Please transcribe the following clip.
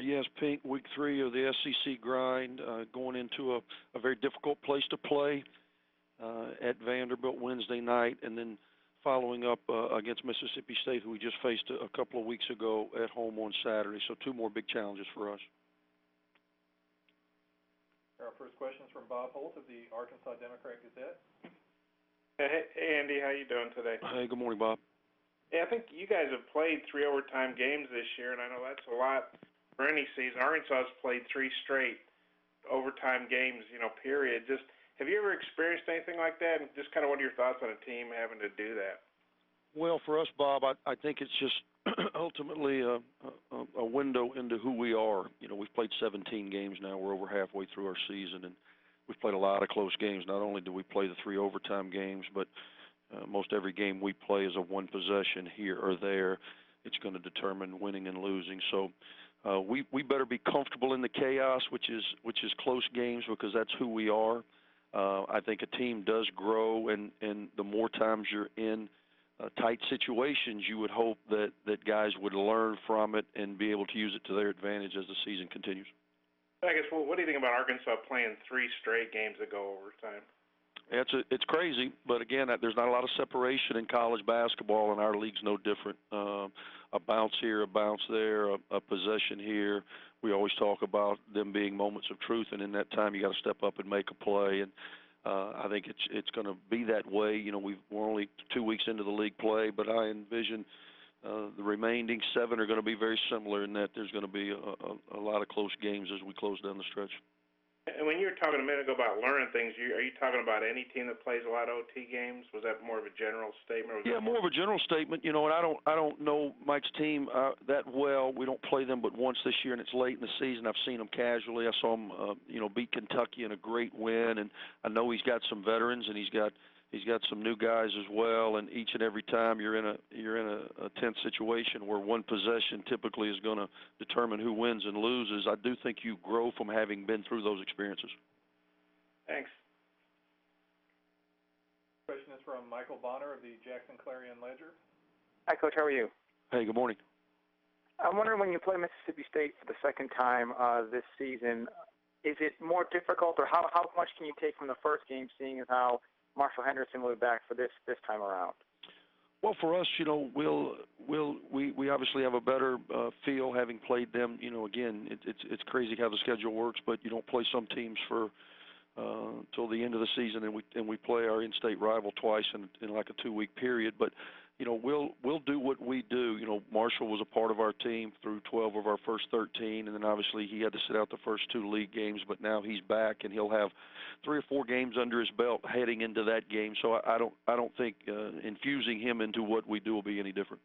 Yes, Pink, week 3 of the SEC grind, going into a very difficult place to play at Vanderbilt Wednesday night, and then following up against Mississippi State, who we just faced a couple of weeks ago at home on Saturday. So 2 more big challenges for us. Our first question is from Bob Holt of the Arkansas Democrat Gazette. Hey, Andy, how you doing today? Hey, good morning, Bob. Yeah, I think you guys have played 3 overtime games this year, and I know that's a lot for any season. Arkansas has played 3 straight overtime games, period. Just have you ever experienced anything like that? And just kind of what are your thoughts on a team having to do that? Well, for us, Bob, I think it's just ultimately a window into who we are. We've played 17 games now. We're over halfway through our season, and we've played a lot of close games. Not only do we play the 3 overtime games, but most every game we play is a one possession here or there. It's going to determine winning and losing. So we better be comfortable in the chaos, which is close games, because that's who we are. I think a team does grow, and the more times you're in tight situations, you would hope that guys would learn from it and be able to use it to their advantage as the season continues. I guess, what do you think about Arkansas playing 3 straight games that go overtime? It's crazy, but again, there's not a lot of separation in college basketball, and our league's no different. A bounce here, a bounce there, a possession here. We always talk about them being moments of truth, and in that time you got to step up and make a play. And I think it's going to be that way. We're only 2 weeks into the league play, but I envision the remaining 7 are going to be very similar in that there's going to be a lot of close games as we close down the stretch. And when you were talking a minute ago about learning things, are you talking about any team that plays a lot of OT games? Was that more of a general statement? Yeah, more of a general statement. And I don't know Mike's team that well. We don't play them but once this year, and it's late in the season. I've seen them casually. I saw him, beat Kentucky in a great win, and I know he's got some veterans, and he's got some new guys as well. And each and every time you're in a tense situation where one possession typically is going to determine who wins and loses, I do think you grow from having been through those experiences. Thanks. Question is from Michael Bonner of the Jackson Clarion Ledger. Hi, Coach. How are you? Hey, good morning. I'm wondering, when you play Mississippi State for the second time this season, is it more difficult, or how much can you take from the first game, seeing as how Marshall Henderson will be back for this time around? Well, for us, we obviously have a better feel having played them. Again, it's crazy how the schedule works, but you don't play some teams for till the end of the season, and we play our in-state rival twice in like a 2-week period. But we'll do what we do. Marshall was a part of our team through 12 of our first 13, and then obviously he had to sit out the first 2 league games. But now he's back, and he'll have 3 or 4 games under his belt heading into that game. So I don't think infusing him into what we do will be any different.